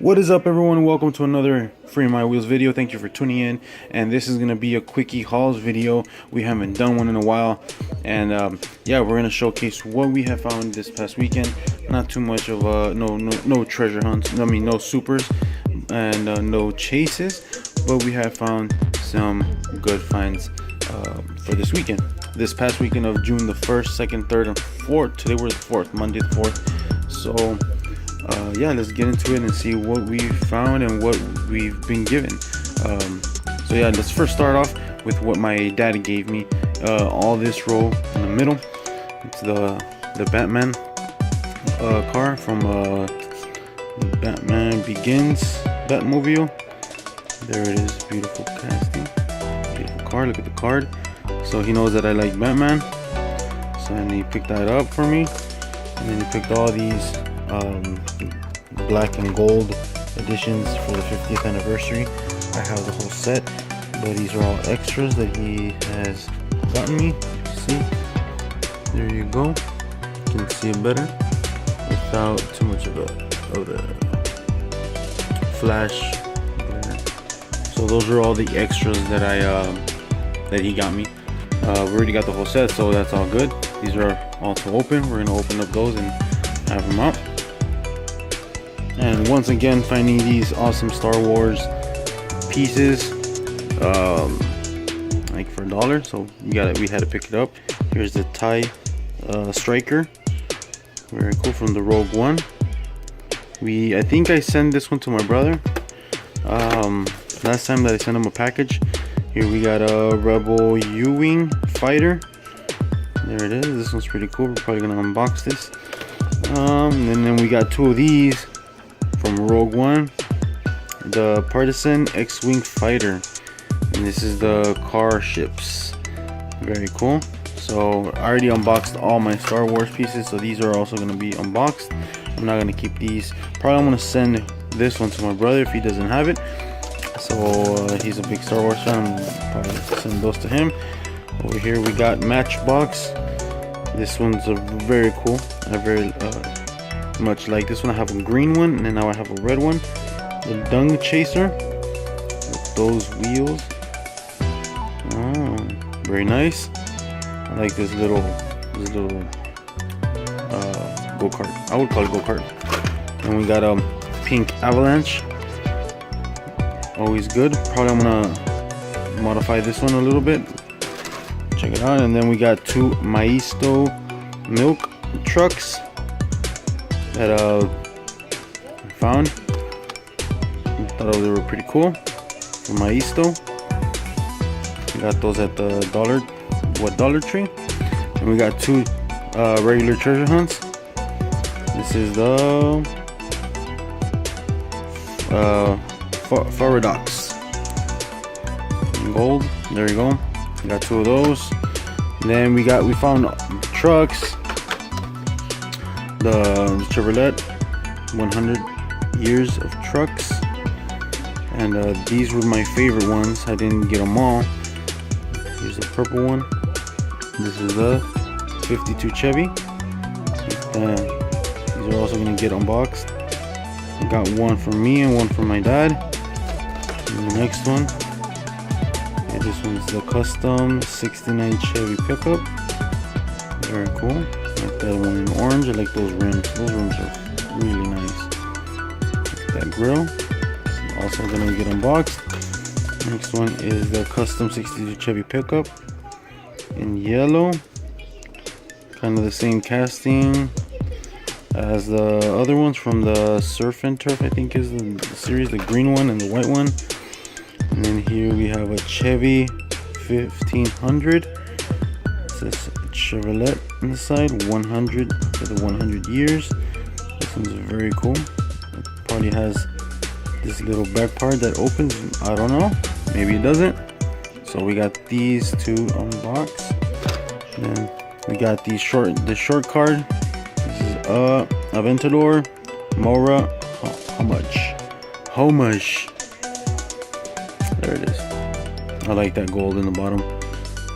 What is up, everyone? Welcome to another Free My Wheels video. Thank you for tuning in, and this is going to be a quickie hauls video. We haven't done one in a while, and yeah, we're going to showcase what we have found this past weekend. Not too much of no treasure hunts, I mean no supers and no chases, but we have found some good finds for this weekend. This past weekend of June the 1st, 2nd, 3rd, and 4th. Today we're the 4th, Monday the 4th. So yeah, let's get into it and see what we found and what we've been given. So yeah, let's first start off with what my dad gave me. All this row in the middle, it's the Batman car from Batman Begins Batmobile. There it is, beautiful casting, beautiful car. Look at the card. So he knows that I like Batman, so then he picked that up for me, and then he picked all these black and gold editions for the 50th anniversary. I have the whole set, but these are all extras that he has gotten me. See, there you go. You can see it better without too much of the flash glare. So those are all the extras that that he got me. We already got the whole set, so that's all good. These are all to open. We're gonna open up those and have them out. And once again, finding these awesome Star Wars pieces, like for $1. So we had to pick it up. Here's the TIE Striker, very cool, from the Rogue One. I think I sent this one to my brother last time that I sent him a package. Here we got a Rebel U-Wing fighter. There it is. This one's pretty cool. We're probably gonna unbox this. And then we got two of these from Rogue One, the Partisan X-Wing fighter, and this is the car ships. Very cool. So I already unboxed all my Star Wars pieces, so these are also going to be unboxed. I'm not going to keep these. Probably I'm going to send this one to my brother if he doesn't have it. So he's a big Star Wars fan. I'm probably send those to him. Over here we got Matchbox. This one's a very cool. I very much like this one. I have a green one, and then now I have a red one. The Dung Chaser with those wheels. Oh, very nice. I like this little go-kart. I would call it go-kart. And we got a pink Avalanche. Always good. Probably I'm gonna modify this one a little bit. Check it out. And then we got two Maisto milk trucks that I found. I thought they were pretty cool from Maisto. We got those at the Dollar Tree. And we got two regular treasure hunts. This is the Faradox in gold. There you go. We got two of those. And then we found trucks. The Chevrolet 100 years of trucks, and these were my favorite ones. I didn't get them all. Here's the purple one. This is the 52 Chevy. These are also going to get unboxed. I got one for me and one for my dad. And the next one, yeah, this one's the custom 69 Chevy pickup. Very cool. I like that one in orange. I like those rims. Those rims are really nice. That grill is also gonna get unboxed. Next one is the custom 62 Chevy pickup in yellow. Kind of the same casting as the other ones from the Surf and Turf, I think is the series, the green one and the white one. And then here we have a Chevy 1500. It says Chevrolet on the side, 100 for the 100 years. This one's very cool. It probably has this little back part that opens. I don't know, maybe it doesn't. So we got these two unboxed. Then we got the short card. This is Aventador Mora Homage. There it is. I like that gold in the bottom.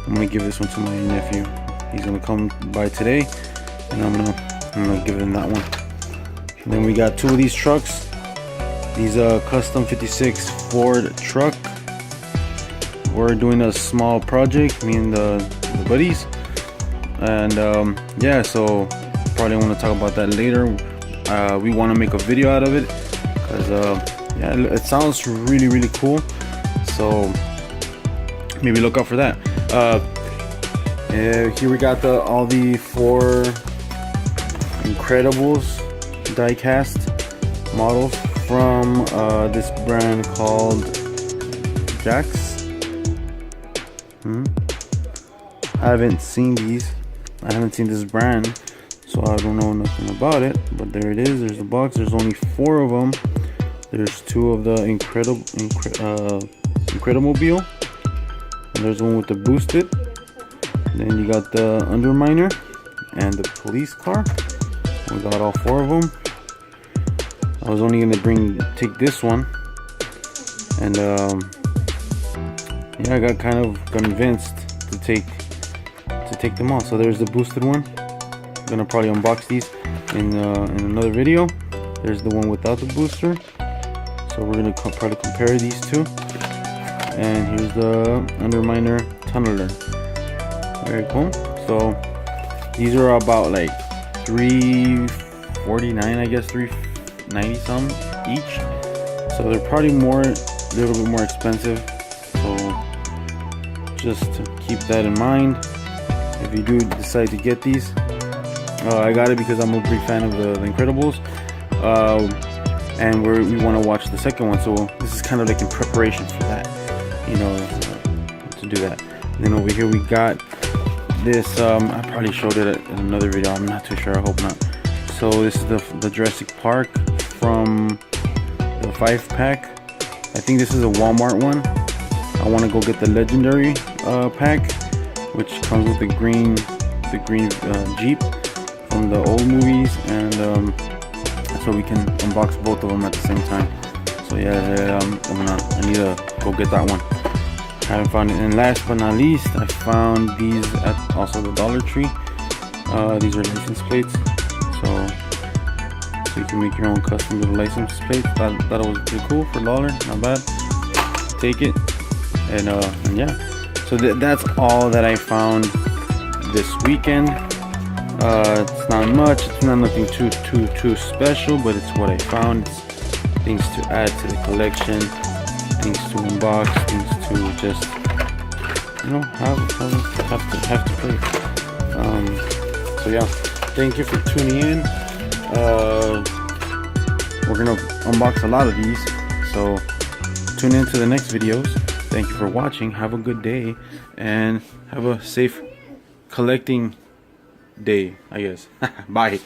I'm gonna give this one to my nephew. He's gonna come by today, and I'm gonna give him that one. And then we got two of these trucks. These custom 56 Ford truck. We're doing a small project, me and the buddies, and yeah, so probably want to talk about that later. We want to make a video out of it because yeah, it sounds really cool, so maybe look out for that. Here we got all the 4 Incredibles die-cast models from this brand called Jax. I haven't seen these. I haven't seen this brand, so I don't know nothing about it. But there it is. There's the box. There's only 4 of them. There's 2 of the Incredimobile, and there's one with the boosted. Then you got the Underminer and the police car. We got all 4 of them. I was only gonna take this one, and yeah, I got kind of convinced to take them all. So there's the boosted one. I'm gonna probably unbox these in another video. There's the one without the booster. So we're gonna probably compare these two. And here's the Underminer Tunneler. Very cool. So these are about like $349, I guess, $390 some each. So they're probably a little bit more expensive. So just to keep that in mind, if you do decide to get these, I got it because I'm a big fan of the Incredibles, and we want to watch the second one. So this is kind of like in preparation for that, you know, to do that. And then over here we got this. I probably showed it in another video. I'm not too sure. I hope not. So this is the Jurassic Park from the 5-pack. I think this is a Walmart one. I want to go get the Legendary pack, which comes with the green Jeep from the old movies, and so we can unbox both of them at the same time. So yeah, I need to go get that one. Haven't found it. And last but not least, I found these at also the Dollar Tree. These are license plates, so you can make your own custom little license plates. That was pretty cool for $1. Not bad. Take it. And yeah, so that's all that I found this weekend. It's not much. It's not nothing too special, but it's what I found. It's things to add to the collection, things to unbox, things to just, you know, have to play. So yeah, thank you for tuning in. We're gonna unbox a lot of these, so tune in to the next videos. Thank you for watching. Have a good day and have a safe collecting day, I guess. Bye.